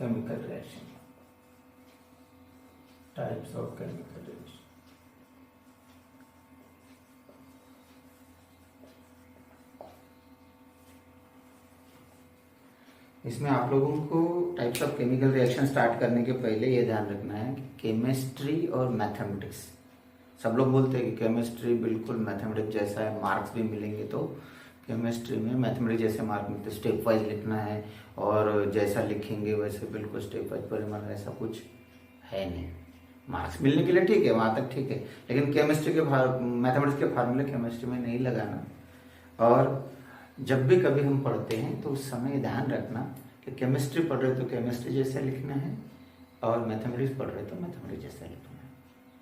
chemical reaction. Types of chemical reaction. इसमें आप लोगों को types of chemical reaction start करने के पहले ये ध्यान रखना है कि केमिस्ट्री और मैथमेटिक्स, सब लोग बोलते हैं कि केमिस्ट्री बिल्कुल मैथमेटिक्स जैसा है, मार्क्स भी मिलेंगे, तो केमिस्ट्री में मैथमेटिक्स जैसे मार्क मिलते, स्टेप वाइज लिखना है और जैसा लिखेंगे वैसे बिल्कुल स्टेप वाइज परिमाण, ऐसा कुछ है नहीं। मार्क्स मिलने के लिए ठीक है, वहाँ तक ठीक है, लेकिन केमिस्ट्री के मैथमेटिक्स के फार्मूले केमिस्ट्री में नहीं लगाना। और जब भी कभी हम पढ़ते हैं तो उस समय ध्यान रखना कि केमिस्ट्री पढ़ रहे तो केमिस्ट्री जैसा लिखना है और मैथमेटिक्स पढ़ रहे तो मैथमेटिक्स जैसा लिखना है।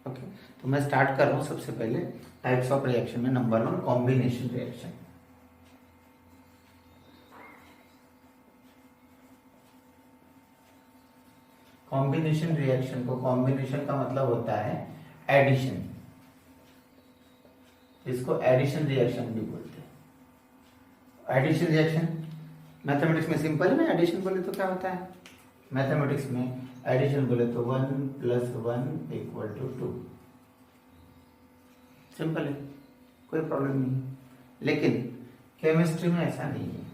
ओके, तो मैं स्टार्ट कर रहा हूँ सबसे पहले टाइप्स ऑफ रिएक्शन में। Number 1, combination reaction. Combination reaction को, कॉम्बिनेशन का मतलब होता है एडिशन, इसको एडिशन रिएक्शन भी बोलते हैं। एडिशन रिएक्शन मैथमेटिक्स में सिंपल है ना, एडिशन बोले तो क्या होता है, मैथमेटिक्स में एडिशन बोले तो 1 + 1 = 2, सिंपल है, कोई प्रॉब्लम नहीं है। लेकिन केमिस्ट्री में ऐसा नहीं है,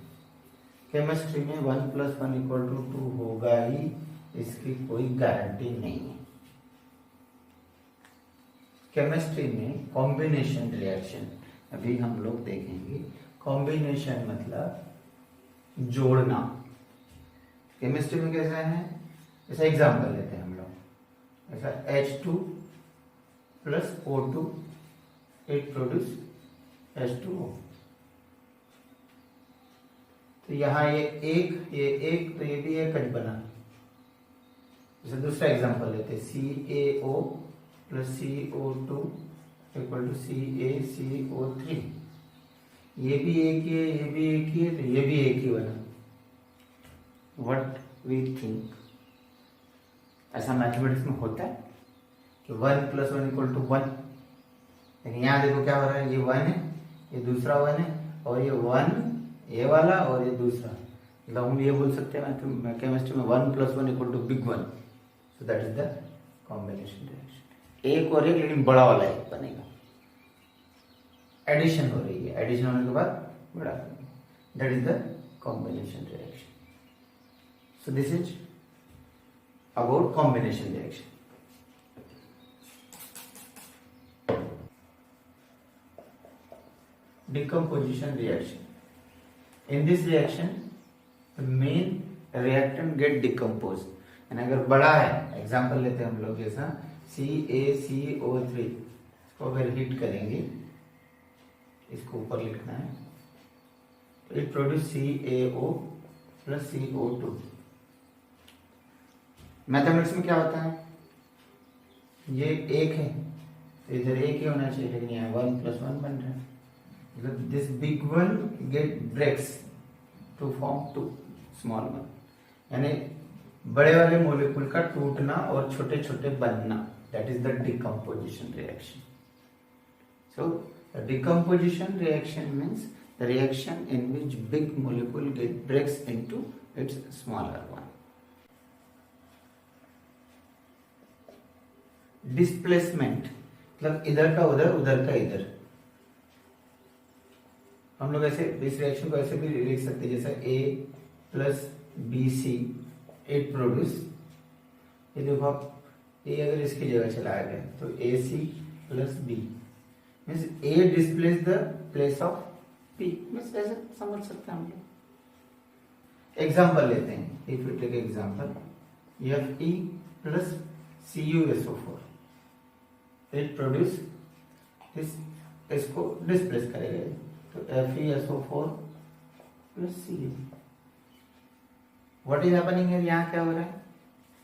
केमिस्ट्री में 1 + 1 = 2 होगा ही, इसकी कोई गारंटी नहीं है। केमिस्ट्री में कॉम्बिनेशन रिएक्शन अभी हम लोग देखेंगे। कॉम्बिनेशन मतलब जोड़ना। केमिस्ट्री में कैसा है, ऐसा एग्जाम्पल लेते हैं हम लोग, ऐसा H2 + O2 it produce H2O। तो यहाँ ये एक तो ये भी एक कट बना। जैसे दूसरा एग्जाम्पल लेते हैं, CaO + CO2 = CaCO3। ये भी एक ही है, ये भी एक ही है, तो ये भी एक ही बना। व्हाट वी थिंक, ऐसा मैथमेटिक्स में होता है कि 1 + 1 = 1, लेकिन यहाँ देखो क्या हो रहा है, ये 1 है, ये दूसरा 1 है, और ये 1 ये वाला और ये दूसरा, मतलब हम ये बोल सकते हैं केमिस्ट्री में 1 + 1 = big 1। So that is the combination reaction. एक और एक, लेकिन बड़ा वाला एक बनेगा। एडिशन हो रही है, एडिशन होने के बाद बड़ा, that is the combination reaction. So this is about combination reaction. Decomposition reaction. In this reaction, the main reactant get decomposed. यानी अगर बड़ा है, एग्जाम्पल लेते हैं हम लोग, जैसा CaCO3 को अगर हीट करेंगे, इसको ऊपर लिखना है, तो it produce CaO + CO2। Mathematics में क्या होता है, ये एक है तो इधर एक ही होना चाहिए, लेकिन यहाँ 1 + 1 बन रहा है, मतलब this big one get breaks to form 2 small one, यानी बड़े वाले मॉलिक्यूल का टूटना और छोटे छोटे बनना, that is the decomposition reaction. So the decomposition reaction means the reaction in which big molecule get breaks into its smaller one. Displacement मतलब इधर का उधर, उधर का इधर। हम लोग ऐसे इस रिएक्शन को ऐसे भी लिख सकते हैं, जैसे A + BC इट प्रोड्यूस, ये देखो आप, ए अगर इसकी जगह चलाया गया तो AC + B means A displace the place of P, means ऐसे समझ सकते हैं हम लोग। एग्जाम्पल लेते हैं, if you take example Fe + CuSO4 it produce, इसको डिस्प्लेस करेगा, तो FeSO4 + Cu। What is happening है, यहाँ क्या हो रहा है,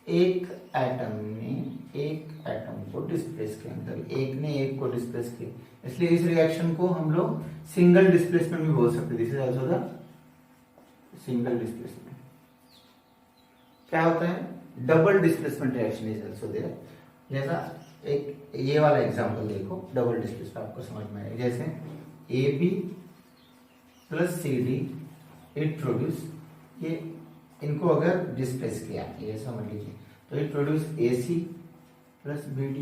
एक एटम ने एक एटम को डिस्प्लेस किया, मतलब एक ने एक को डिस्प्लेस किया, इसलिए इस रिएक्शन को हम लोग सिंगल डिस्प्लेसमेंट भी बोल सकते हैं। This is also the single displacement. क्या होता है, double displacement reaction is also there. जैसा एक ये वाला एग्जांपल देखो, डबल डिस्प्लेसमेंट आपको समझ में आएगा, जैसे AB + CD इट प्रोड्यूस, ये इनको अगर डिस्प्लेस किया, ये समझ लीजिए, तो it produce AC plus BD।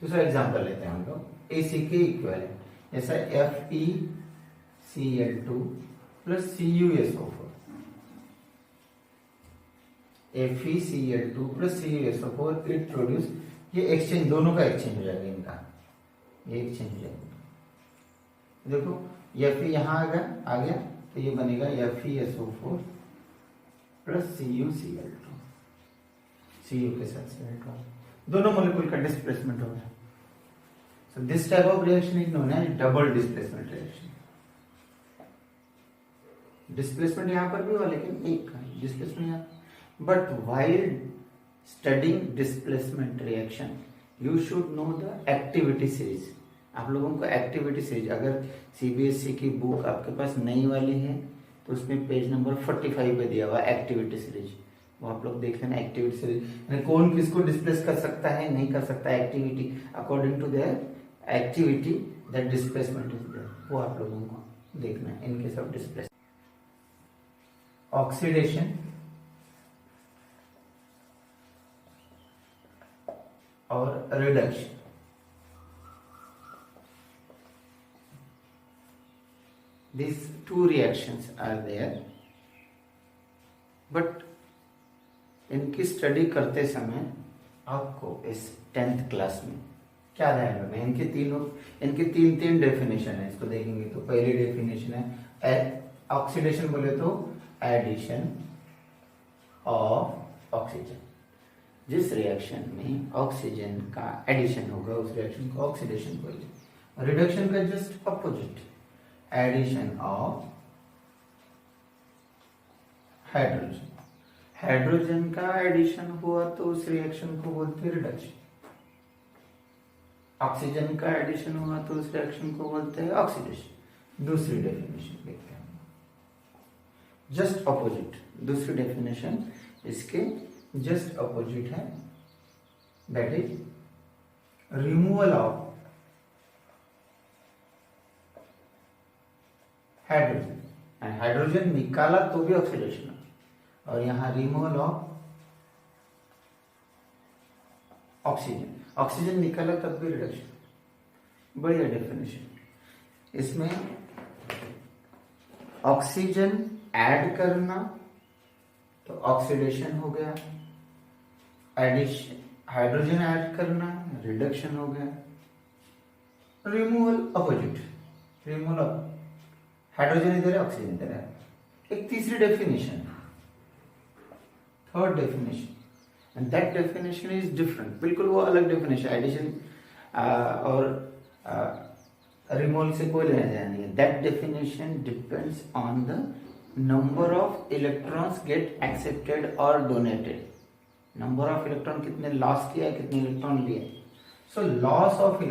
दूसरा एग्जांपल लेते हैं हम लोग, AC के इक्विवेलेंट, जैसा FeCl2 plus CuSO4। FeCl2 plus CuSO4 it produce, ये एक्सचेंज, दोनों का एक्सचेंज हो जाएगा इनका, ये एक्सचेंज हो जाएगा। देखो Fe यहाँ आ गया तो ये बनेगा FeSO4 प्लस CuCl2, Cu के साथ Cl2, दोनों मोलिक्यूल का डिस्प्लेसमेंट हो गया। So this type of reaction is known as double displacement reaction. Displacement यहां पर भी हुआ, लेकिन एक का डिस्प्लेसमेंट यहाँ। But while studying displacement reaction you should know the activity series. आप लोगों को एक्टिविटी सीरीज, अगर CBSE की बुक आपके पास नई वाली है तो उसमें पेज नंबर 45 पे दिया हुआ एक्टिविटी सीरीज, वो आप लोग देख लेना। एक्टिविटी सीरीज कौन किसको डिस्प्लेस कर सकता है, नहीं कर सकता, activity according to their activity that displacement is there, वो आप लोगों को देखना है in case of displace. Oxidation और reduction, these two reactions are there, but इनकी स्टडी करते समय आपको इस 10th क्लास में क्या ध्यान रखना है, इनके तीन डेफिनेशन है, इसको देखेंगे तो पहली डेफिनेशन है ऑक्सीडेशन, बोले तो एडिशन ऑफ ऑक्सीजन। जिस रिएक्शन में ऑक्सीजन का एडिशन होगा उस रिएक्शन को ऑक्सीडेशन बोलेंगे। रिडक्शन का just opposite, addition of hydrogen. Hydrogen का एडिशन हुआ तो उस रिएक्शन को बोलते हैं रिडक्शन। ऑक्सीजन का एडिशन हुआ तो उस रिएक्शन को बोलते हैं ऑक्सीडेशन। दूसरी डेफिनेशन देखते हैं, जस्ट अपोजिट। दूसरी डेफिनेशन इसके जस्ट अपोजिट है, that is removal of hydrogen. Hydrogen निकाला तो भी ऑक्सीडेशन, और यहां रिमूवल ऑफ ऑक्सीजन, ऑक्सीजन निकाला तब भी रिडक्शन। बढ़िया डेफिनेशन। इसमें ऑक्सीजन ऐड करना तो ऑक्सीडेशन हो गया, एडिशन हाइड्रोजन ऐड करना रिडक्शन हो गया। Removal opposite, removal of hydrogen इधर है, ऑक्सीजन इधर है। एक तीसरी definition, third definition, and that definition is different, बिल्कुल वो अलग डेफिनेशन। एडिशन और रिमूवल से कोई लेना देना नहीं है। That definition depends on the number of electrons get accepted और डोनेटेड। नंबर ऑफ इलेक्ट्रॉन कितने लॉस किया, कितने इलेक्ट्रॉन लिए। So loss of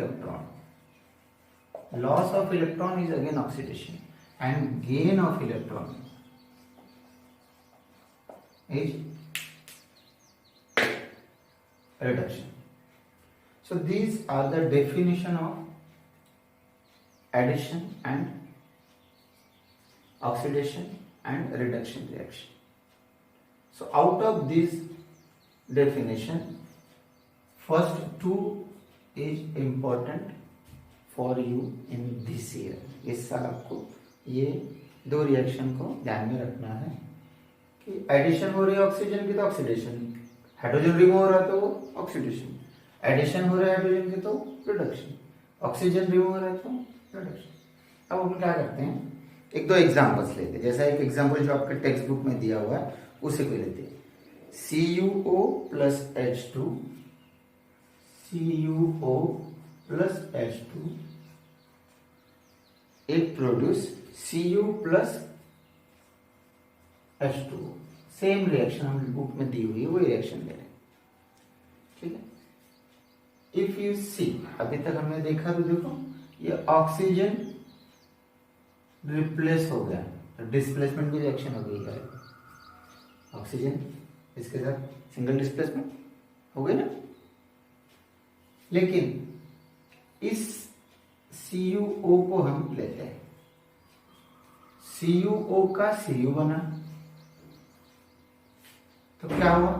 electron is again oxidation, and gain of electron is reduction. So these are the definition of addition and oxidation and reduction reaction. So out of these definition, first two is important for you in this year. इस साल आपको ये दो reaction को ध्यान में रखना है कि एडिशन हो रही है ऑक्सीजन की तो ऑक्सीडेशन, हाइड्रोजन रिमूव हो रहा है तो ऑक्सीडेशन, एडिशन हो रहा है हाइड्रोजन की तो रिडक्शन, ऑक्सीजन रिमूव हो रहा है तो रिडक्शन। अब हम क्या करते हैं, एक दो एग्जांपल्स लेते हैं। जैसा एक एग्जांपल जो आपके टेक्स्ट बुक में दिया हुआ है उसे को लेते हैं। CuO plus H2, CuO plus H2 it produce Cu plus H2। Same reaction हम बुक में दी हुई है, वही रिएक्शन दे रहे हैं, ठीक है। इफ यू सी, अभी तक हमने देखा तो देखो ये ऑक्सीजन रिप्लेस हो गया तो डिस्प्लेसमेंट की रिएक्शन हो गई है। ऑक्सीजन इसके साथ सिंगल डिस्प्लेसमेंट हो गई ना। लेकिन इस CuO को हम लेते हैं, CuO का Cu बना, तो क्या हुआ,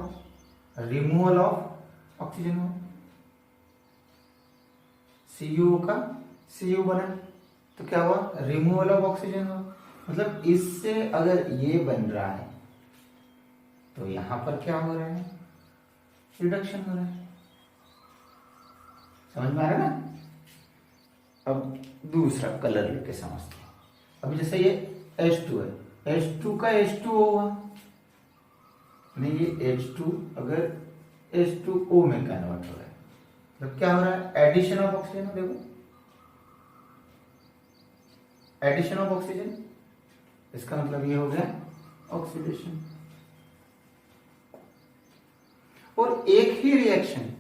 रिमूवल ऑफ ऑक्सीजन हुआ। CuO का Cu बना तो क्या हुआ, रिमूवल ऑफ ऑक्सीजन हुआ। मतलब इससे अगर ये बन रहा है तो यहां पर क्या हो रहा है, रिडक्शन हो रहा है। समझ में आ रहा है ना। अब दूसरा कलर लेके समझते हैं। अभी जैसे ये H2 है, H2 का H2O हुआ, नहीं ये H2 अगर H2O में कन्वर्ट हो रहा है तो क्या हो रहा है, एडिशन ऑफ ऑक्सीजन। देखो एडिशन ऑफ ऑक्सीजन, इसका मतलब ये हो गया ऑक्सीडेशन। और एक ही रिएक्शन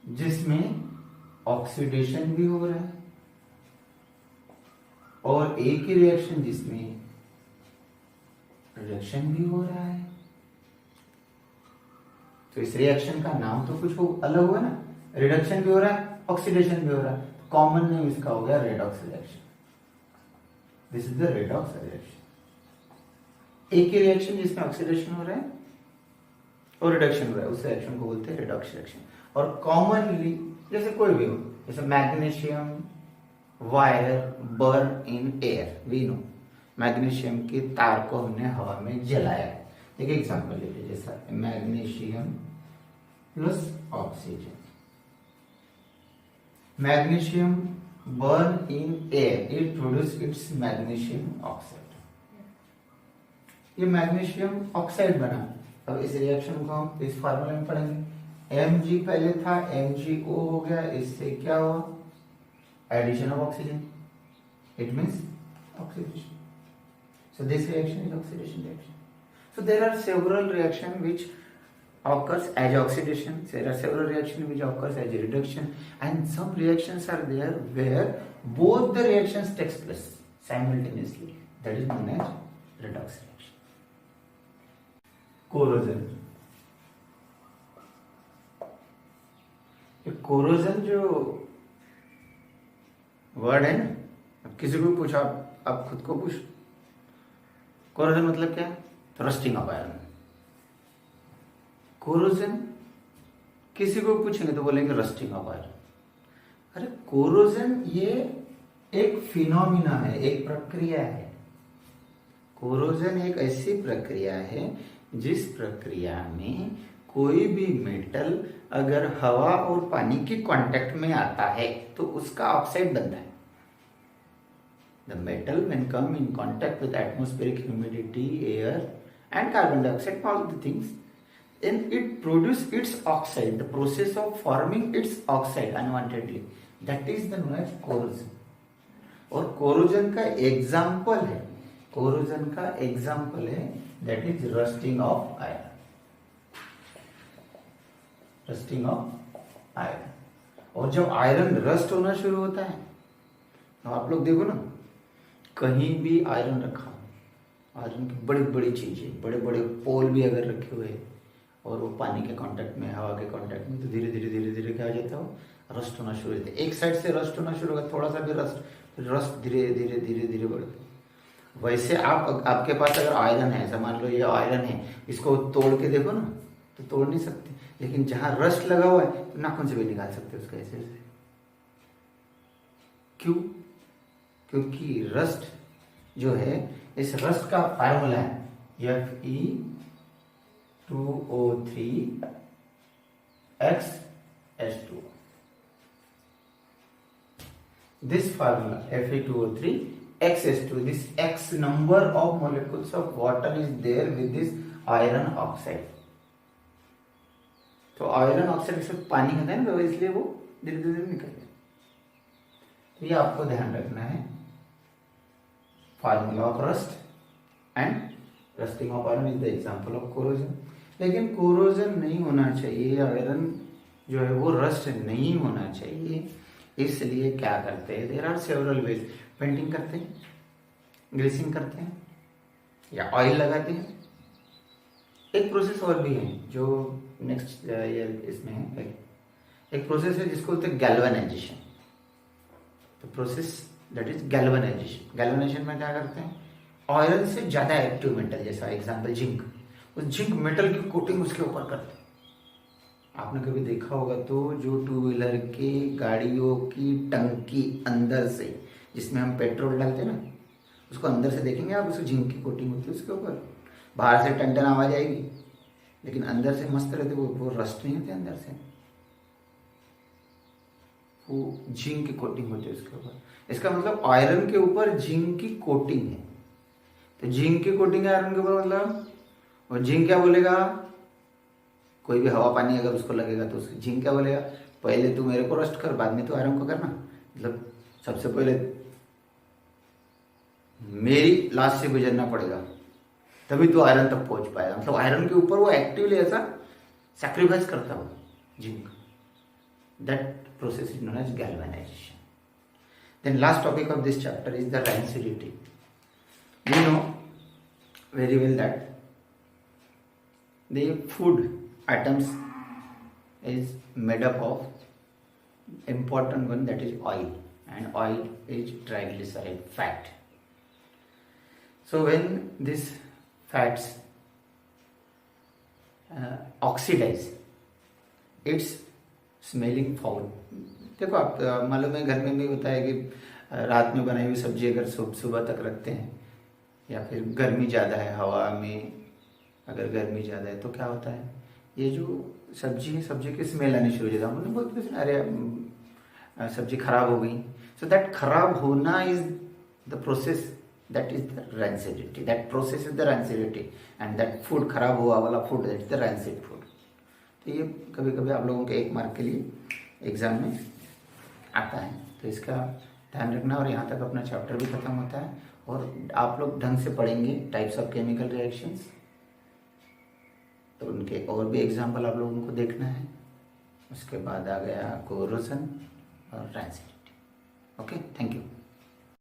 जिसमें ऑक्सीडेशन भी हो रहा है और एक ही रिएक्शन जिसमें रिडक्शन भी हो रहा है, तो इस रिएक्शन का नाम तो कुछ अलग हुआ ना। रिडक्शन भी हो रहा है, ऑक्सीडेशन भी हो रहा है, कॉमन नेम इसका हो गया redox reaction. This is the redox reaction. एक ही रिएक्शन जिसमें ऑक्सीडेशन हो रहा है और रिडक्शन हो रहा है, उस रिएक्शन को बोलते हैं रेडॉक्स रिएक्शन। और कॉमनली जैसे कोई भी हो, जैसे magnesium wire burn in air, we know magnesium के तार को हमने हवा में जलाया। एक एग्जांपल ले लीजिए, जैसा magnesium plus oxygen, magnesium burn in air, it produce it's magnesium oxide. ये मैग्नीशियम ऑक्साइड बना। अब इस रिएक्शन को हम इस फार्मूले में पढ़ेंगे। Mg पहले था, MgO हो गया, इससे क्या हुआ, addition of oxygen, it means oxidation. So this reaction is oxidation reaction. So there are several reactions which occurs as oxidation. There are several reactions which occurs as a reduction, and some reactions are there where both the reactions takes place simultaneously. That is known as redox reaction. Corrosion. ये corrosion जो word है ना, अब किसी को पूछा, आप खुद को पूछ, कोरोजन मतलब क्या है, तो रस्टिंग ऑफ आयरन। कोरोजन किसी को पूछेंगे तो बोलेंगे रस्टिंग ऑफ आयरन। अरे कोरोजन ये एक फिनोमिना है, एक प्रक्रिया है। कोरोजन एक ऐसी प्रक्रिया है जिस प्रक्रिया में कोई भी मेटल अगर हवा और पानी के कांटेक्ट में आता है तो उसका ऑक्साइड बनता है। The metal when come in contact with atmospheric humidity, air and carbon dioxide, all the things, then it produce its oxide. The process of forming its oxide unwantedly, that is the known as corrosion. और corrosion का example है, corrosion का example है that is rusting of iron. Rusting of iron. और जब iron rust होना शुरू होता है तो आप लोग देखो ना, कहीं भी आयरन रखा, आयरन की बड़ी बड़ी चीजें, बड़े बड़े पोल भी अगर रखे हुए और वो पानी के कांटेक्ट में, हवा के कांटेक्ट में, तो धीरे धीरे क्या हो जाता है, वो रस्ट होना शुरू हो जाता है। एक साइड से रस्ट होना शुरू होगा, थोड़ा सा भी रस्ट धीरे धीरे बढ़ता। वैसे आपके पास अगर आयरन है, ऐसा मान लो ये आयरन है, इसको तोड़ के देखो ना तो तोड़ नहीं सकते, लेकिन जहां रस्ट लगा हुआ है तो नाखून से भी निकाल सकते उसको ऐसे। क्यों? क्योंकि रस्ट जो है, इस रस्ट का फार्मूला है Fe2O3X This formula Fe2O3X, this X number of molecules of water is there with this iron oxide. तो आयरन ऑक्साइड से पानी होता है ना, इसलिए वो धीरे धीरे निकल जाए। तो ये आपको ध्यान रखना है, formula of rust and rusting of iron is the example of corrosion. लेकिन कोरोजन नहीं होना चाहिए, आयरन जो है वो रस्ट नहीं होना चाहिए, इसलिए क्या करते हैं, there are several ways. Painting करते हैं, ग्रीसिंग करते हैं या ऑयल लगाते हैं। एक प्रोसेस और भी है जो नेक्स्ट ईयर इसमें है, एक प्रोसेस है जिसको बोलते हैं गैल्वेनाइजेशन। तो process that is galvanisation. Galvanisation में क्या करते हैं, आयरन से ज़्यादा एक्टिव मेटल, जैसा एग्जाम्पल जिंक, उस जिंक मेटल की कोटिंग उसके ऊपर करते हैं। आपने कभी देखा होगा तो जो टू व्हीलर के गाड़ियों की टंकी अंदर से, जिसमें हम पेट्रोल डालते हैं ना, उसको अंदर से देखेंगे आप, उसको जिंक की कोटिंग होती है उसके ऊपर। बाहर से टन टन आवाज आएगी, लेकिन अंदर से मस्त रहते, वो रस्ट नहीं होते अंदर से, वो जिंक की कोटिंग होती है उसके ऊपर। इसका मतलब आयरन के ऊपर जिंक की कोटिंग है। तो जिंक की कोटिंग है आयरन के ऊपर, मतलब और जिंक क्या बोलेगा, कोई भी हवा पानी अगर उसको लगेगा तो उसकी जिंक क्या बोलेगा, पहले तू मेरे को रस्ट कर, बाद में तू आयरन को करना। मतलब सबसे पहले मेरी लाश से गुजरना पड़ेगा, तभी तो आयरन तक पहुंच पाएगा। मतलब आयरन के ऊपर वो एक्टिवली ऐसा सैक्रिफाइस करता हो zinc. That process is known as galvanization. Then last topic of this chapter is the rancidity. You know very well that the food items is made up of important one, that is oil, and oil is triglyceride, fat. So when these fats oxidize, it's smelling foul. देखो आप, मालूम है घर में भी होता है कि रात में बनाई हुई सब्जी अगर सुबह तक रखते हैं, या फिर गर्मी ज़्यादा है, हवा में अगर गर्मी ज़्यादा है तो क्या होता है, ये जो सब्जी है, सब्जी की स्मेल आनी शुरू हो जाती है। हमने बोलते हैं अरे सब्जी खराब हो गई। सो दैट खराब होना is the process, that is the rancidity, that process is the rancidity, and that food खराब हुआ वाला food, that is the rancid food. तो ये कभी कभी आप लोगों के 1 मार्क के लिए एग्जाम में आता है, तो इसका ध्यान रखना। और यहाँ तक अपना चैप्टर भी खत्म होता है, और आप लोग ढंग से पढ़ेंगे टाइप्स ऑफ केमिकल रिएक्शंस, तो उनके और भी एग्जाम्पल आप लोगों को देखना है। उसके बाद आ गया कोरोजन और रैंसिडिटी। Okay, thank you.